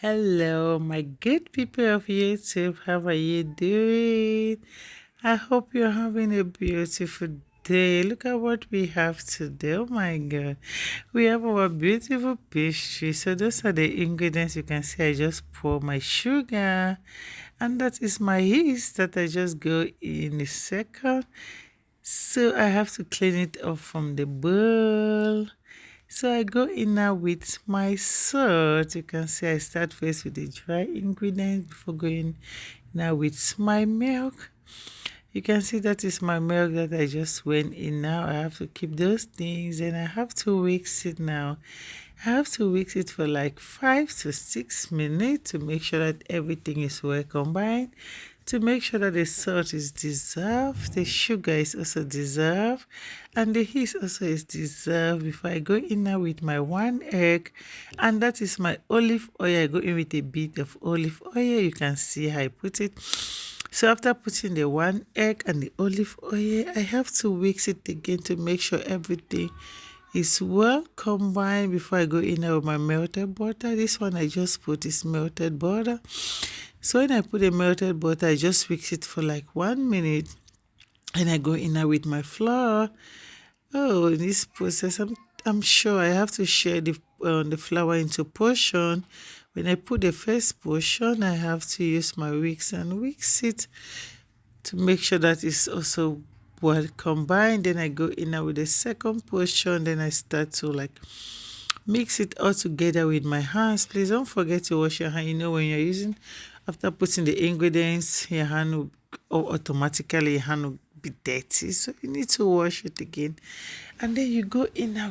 Hello, my good people of YouTube. How are you doing? I hope you're having a beautiful day. Look at what we have today. Oh my God. We have our beautiful pastry. So those are the ingredients. You can see I just pour my sugar. And that is my yeast that I just go in a second. So I have to clean it off from the bowl. So I go in now with my salt. You can see I start first with the dry ingredients before going now with my milk. You can see that is my milk that I just went in now. I have to keep those things and I have to mix it now. I have to mix it for like 5 to 6 minutes to make sure that everything is well combined, to make sure that the salt is dissolved, the sugar is also dissolved, and the yeast also is dissolved before I go in now with my 1 egg, and that is my olive oil. I go in with a bit of olive oil. You can see how I put it. So after putting the 1 egg and the olive oil, I have to mix it again to make sure everything is well combined before I go in with my melted butter. This one I just put is melted butter. So when I put the melted butter, I just mix it for like 1 minute and I go in now with my flour. Oh, in this process, I'm sure I have to share the flour into portion. When I put the first portion, I have to use my whisk and whisk it to make sure that it's also well combined. Then I go in now with the second portion. Then I start to like mix it all together with my hands. Please don't forget to wash your hand. You know, when you're using, after putting the ingredients, your hand will automatically your hand will be dirty. So you need to wash it again. And then you go in now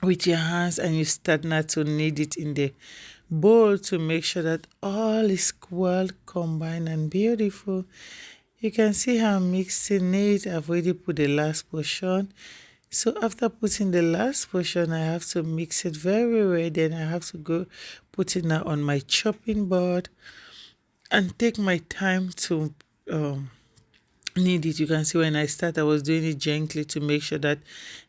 with your hands and you start now to knead it in the bowl to make sure that all is well combined and beautiful. You can see how I'm mixing it. I've already put the last portion. So after putting the last portion, I have to mix it very well. Then I have to go put it now on my chopping board and take my time to knead it. You can see when I start, I was doing it gently to make sure that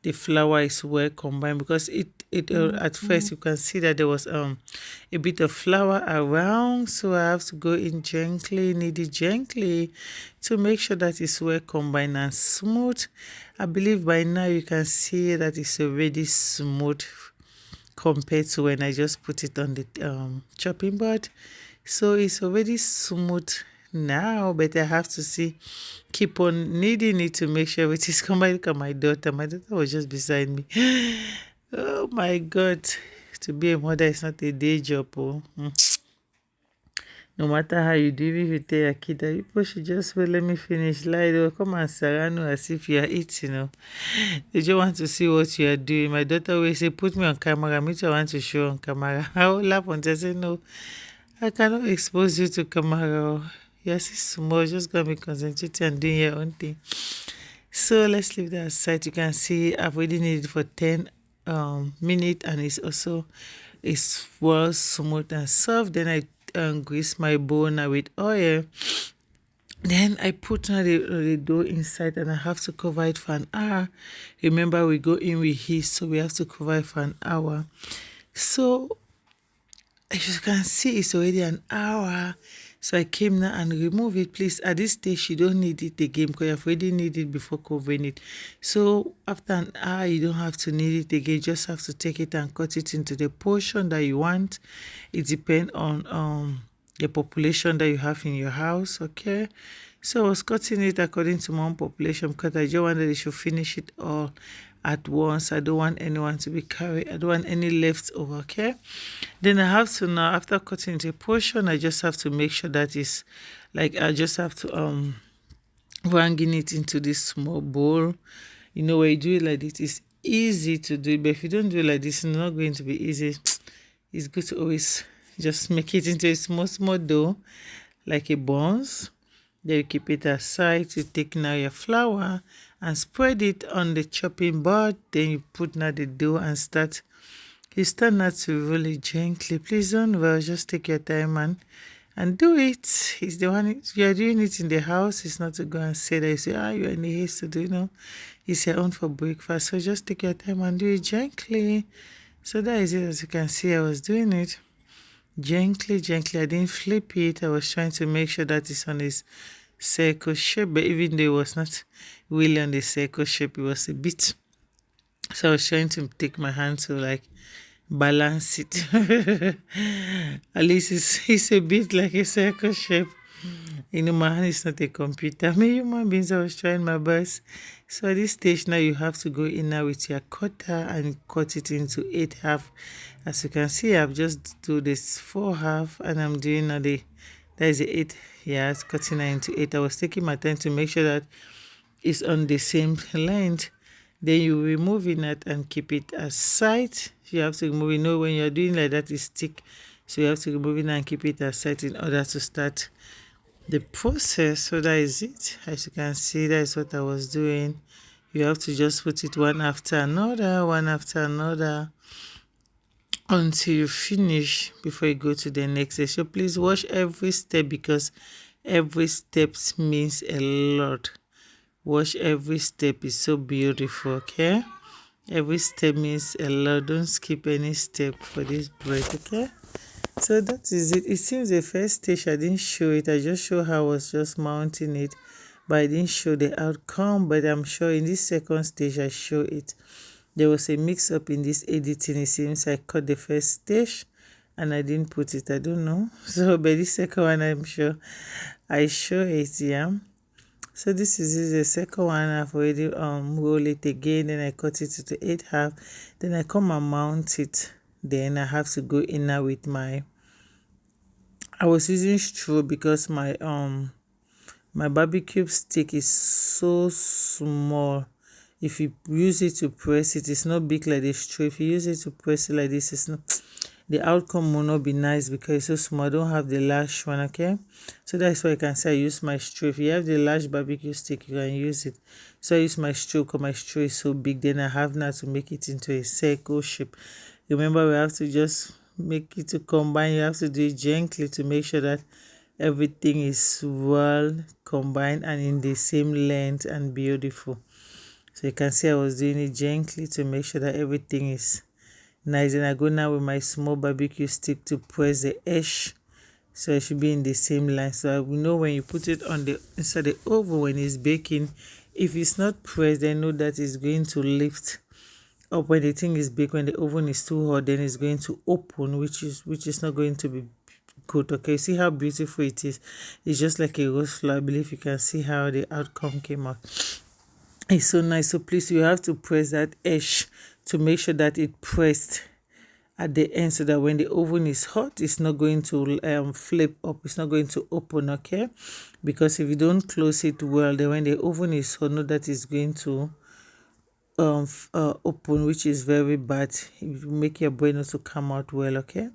the flour is well combined, because it at first you can see that there was a bit of flour around, so I have to go in gently, knead it gently to make sure that it's well combined and smooth. I believe by now you can see that it's already smooth compared to when I just put it on the chopping board. So it's already smooth now, but I have to keep on kneading it to make sure it is combined. Look at my daughter. My daughter was just beside me. Oh my God. To be a mother is not a day job. Oh. No matter how you do, if you tell your kid that people should just wait, let me finish. Lie, they'll come and surround you as if you are eating. They just want to see what you are doing. My daughter always say, put me on camera. Me too, I want to show on camera. I will laugh until I say, no, I cannot expose you to camera. You're still small, just gonna be concentrating and doing your own thing. So let's leave that aside. You can see I've already kneaded it for 10 minutes and it's well smooth and soft. Then I grease my bowl now with oil. Then I put now the dough inside and I have to cover it for an hour. Remember, we go in with yeast, so we have to cover it for an hour. So as you can see, it's already an hour. So I came now and remove it. Please, at this stage, you don't need it again because you've already needed it before covering it. So after an hour, you don't have to knead it again. You just have to take it and cut it into the portion that you want. It depends on the population that you have in your house, okay? So I was cutting it according to my own population because I just wanted they should finish it all at once. I don't want anyone to be carried. I don't want any leftover, okay? Then I have to now, after cutting into a portion, I just have to make sure that it's like, I just have to wrangling it into this small bowl. You know, when you do it like this, it's easy to do, but if you don't do it like this, it's not going to be easy. It's good to always just make it into a small dough, like a buns. Then you keep it aside to take now your flour and spread it on the chopping board. Then you put now the dough and you start now to roll it gently. Please don't rush, just take your time and do it. It's the one you are doing it in the house. It's not to go and say that you say, you're in the haste to do, it's your own for breakfast. So just take your time and do it gently. So that is it. As you can see, I was doing it. Gently, gently. I didn't flip it. I was trying to make sure that it's on its circle shape, but even though it was not really on the circle shape, it was a bit. So I was trying to take my hand to like balance it. At least it's a bit like a circle shape. You know, my hand is not a computer. Me, human beings, I was trying my best. So at this stage now, you have to go in now with your cutter and cut it into 8 half. As you can see, I've just do this 4 half, and I'm doing now that is the 8. Yeah, it's cutting it into 8. I was taking my time to make sure that it's on the same length. Then you remove it and keep it aside. You have to remove it. No, when you're doing like that, it's thick. So you have to remove it and keep it aside in order to start the process. So that is it. As you can see, that is what I was doing. You have to just put it one after another until you finish before you go to the next step. So please watch every step, because every step means a lot. Watch every step, is so beautiful. Okay, every step means a lot. Don't skip any step for this bread. Okay, so that is it. It seems the first stage I didn't show it. I just show how I was just mounting it, but I didn't show the outcome. But I'm sure in this second stage I show it. There was a mix up in this editing. It seems I cut the first stage and I didn't put it. I don't know. So but this second one, I'm sure I show it. Yeah, so this is the second one. I've already roll it again, then I cut it to 8 half, then I come and mount it. Then I have to go in now with my, I was using straw because my barbecue stick is so small. If you use it to press it, it's not big like this straw. If you use it to press it like this, it's not, the outcome will not be nice because it's so small. I don't have the large one. Okay, so that's why I can say I use my straw. If you have the large barbecue stick, you can use it. So I use my straw because my straw is so big. Then I have now to make it into a circle shape. Remember, we have to just make it to combine. You have to do it gently to make sure that everything is well combined and in the same length and beautiful. So you can see I was doing it gently to make sure that everything is nice. And I go now with my small barbecue stick to press the edge, so it should be in the same line. So I will know when you put it on the inside the oven when it's baking. If it's not pressed, then know that it's going to lift up when the thing is baked. When the oven is too hot, then it's going to open, which is not going to be good. Okay, see how beautiful it is. It's just like a rose flower. I believe you can see how the outcome came out. It's so nice. So please, you have to press that edge to make sure that it pressed at the end, so that when the oven is hot, it's not going to flip up, it's not going to open. Okay, because if you don't close it well, then when the oven is hot, know that it's going to open, which is very bad. It will make your bread also come out well. Okay,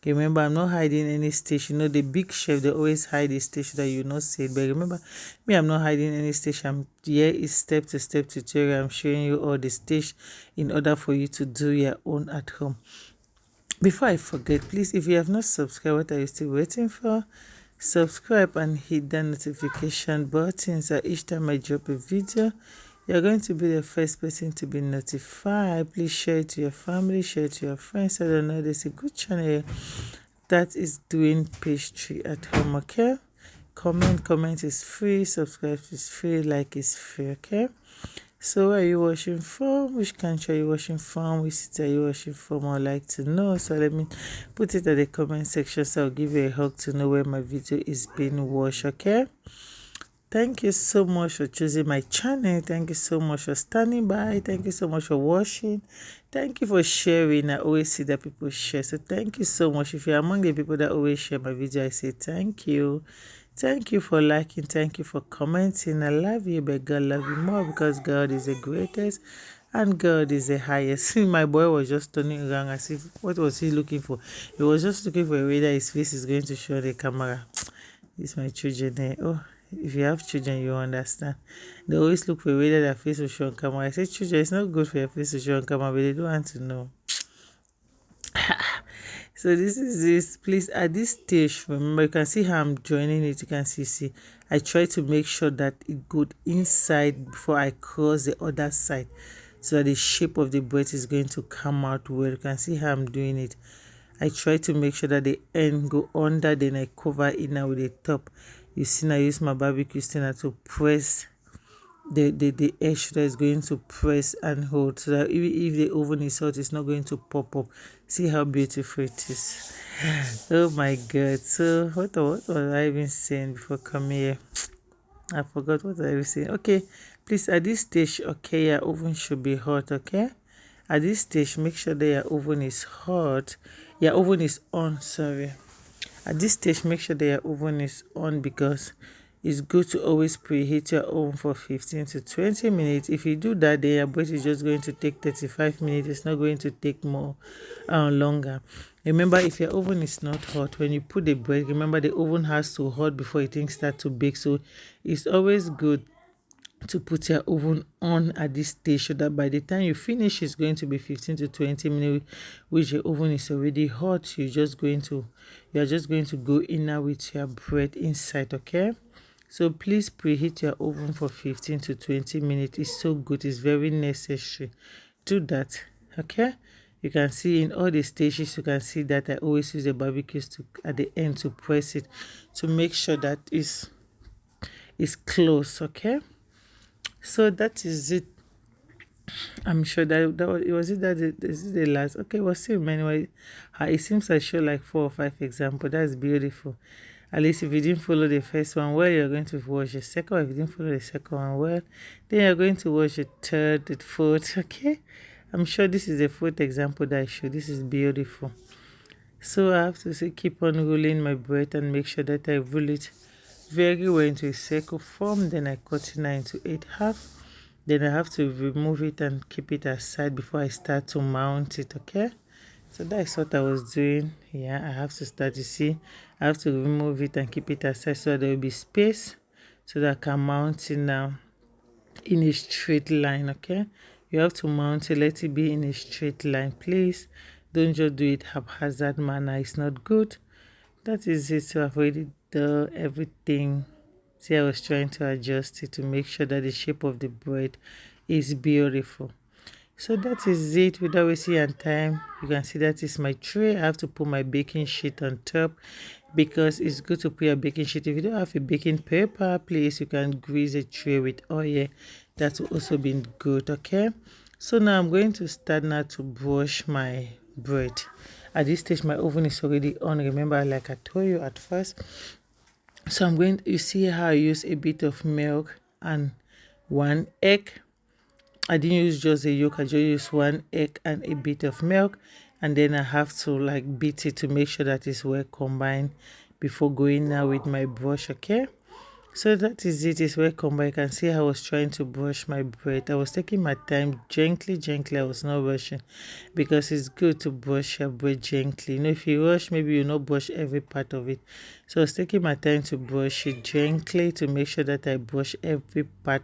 remember, I'm not hiding any stage. You know, the big chef, they always hide the stage that you not see it, but remember me, I'm not hiding any stage. I'm here is step to step tutorial. I'm showing you all the stage in order for you to do your own at home. Before I forget, please, if you have not subscribed, what are you still waiting for? Subscribe and hit that notification button, so each time I drop a video, you're going to be the first person to be notified. Please share it to your family, share it to your friends. I don't know, there's a good channel here that is doing pastry at home. Okay, comment is free, subscribe is free, like is free. Okay, so where are you watching from? Which country are you watching from? Which city are you watching from? I'd like to know. So let me put it at the comment section, so I'll give you a hug to know where my video is being watched. Okay, thank you so much for choosing my channel. Thank you so much for standing by. Thank you so much for watching. Thank you for sharing. I always see that people share, so thank you so much. If you're among the people that always share my video, I say thank you. Thank you for liking. Thank you for commenting. I love you, but God love you more, because God is the greatest and God is the highest. My boy was just turning around as if, what was he looking for? He was just looking for a way that his face is going to show the camera. This my children. Oh, if you have children, you understand. They always look for a way that their face will show on camera. I say, children, it's not good for your face to show on camera, but they don't want to know. So this is this. Please, at this stage, remember, you can see how I'm joining it. You can see I try to make sure that it goes inside before I cross the other side, so that the shape of the bread is going to come out well. You can see how I'm doing it. I try to make sure that the end go under, then I cover it now with the top. You see, now I use my barbecue stick to press the edge that is going to press and hold, so that if the oven is hot, it's not going to pop up. See how beautiful it is. Oh my god. So what was I even saying before coming here? I forgot what I was saying. Okay, please, at this stage, okay, your oven should be hot. Okay, at this stage, make sure that your oven is hot. Your oven is on, sorry. At this stage, make sure that your oven is on, because it's good to always preheat your oven for 15 to 20 minutes. If you do that, then your bread is just going to take 35 minutes. It's not going to take more longer. Remember, if your oven is not hot, when you put the bread, remember the oven has to hot before things start to bake. So it's always good to put your oven on at this stage, so that by the time you finish, it's going to be 15 to 20 minutes, which your oven is already hot. You're just going to go in now with your bread inside. Okay, so please preheat your oven for 15 to 20 minutes. It's so good, it's very necessary. Do that. Okay, you can see in all the stages, you can see that I always use the barbecue stick at the end to press it, to make sure that it's close. Okay, so that is it. I'm sure that was it, that this is the last. Okay, we'll see anyway. It seems I show like 4 or 5 examples. That's beautiful. At least if you didn't follow the first one well, you're going to watch the second one. If you didn't follow the second one well, then you're going to watch the third, the fourth. Okay, I'm sure this is the fourth example that I show. This is beautiful. So I have to say, keep on rolling my bread and make sure that I roll it very well into a circle form. Then I cut it now into 8 half. Then I have to remove it and keep it aside before I start to mount it. Okay, so that's what I was doing. Yeah, I have to start. You see, I have to remove it and keep it aside, so that there will be space, so that I can mount it now in a straight line. Okay, you have to mount it, let it be in a straight line, please. Don't just do it haphazard manner. It's not good. That is it. So I've already done everything. See, I was trying to adjust it to make sure that the shape of the bread is beautiful. So that is it. Without wasting your time, you can see that is my tray. I have to put my baking sheet on top, because it's good to put your baking sheet. If you don't have a baking paper, please, you can grease a tray with oil. That will also be good. Okay, so now I'm going to start now to brush my bread. At this stage, my oven is already on. Remember, like I told you at first. So I'm going to, you see how I use a bit of milk and 1 egg. I didn't use just a yolk, I just used 1 egg and a bit of milk, and then I have to like beat it to make sure that it's well combined before going now with my brush. Okay, so that is it. It's well combined. You can see how I was trying to brush my bread. I was taking my time, gently. I was not rushing, because it's good to brush your bread gently. You know, if you rush, maybe you not brush every part of it. So I was taking my time to brush it gently, to make sure that I brush every part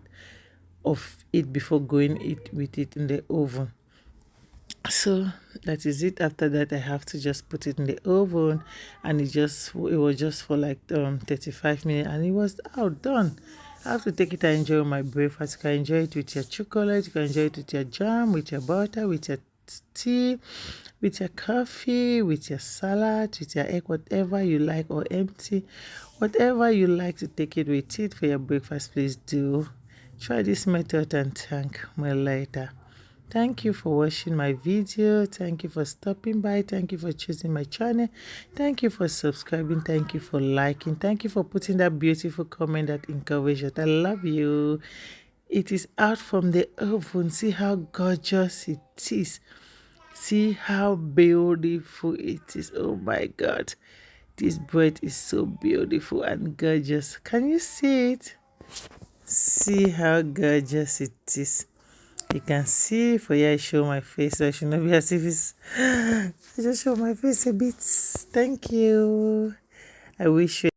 of it before going with it in the oven. So that is it. After that, I have to just put it in the oven, and it was just for like 35 minutes, and it was out done. I have to take it and enjoy my breakfast. You can enjoy it with your chocolate, you can enjoy it with your jam, with your butter, with your tea, with your coffee, with your salad, with your egg, whatever you like, or empty, whatever you like to take it with it for your breakfast. Please do try this method and thank me later. Thank you for watching my video. Thank you for stopping by. Thank you for choosing my channel. Thank you for subscribing. Thank you for liking. Thank you for putting that beautiful comment that encourages. I love you. It is out from the oven. See how gorgeous it is. See how beautiful it is. Oh my God. This bread is so beautiful and gorgeous. Can you see it? See how gorgeous it is. You can see, for here I show my face, so I should not be as if it's I just show my face a bit. Thank you. I wish you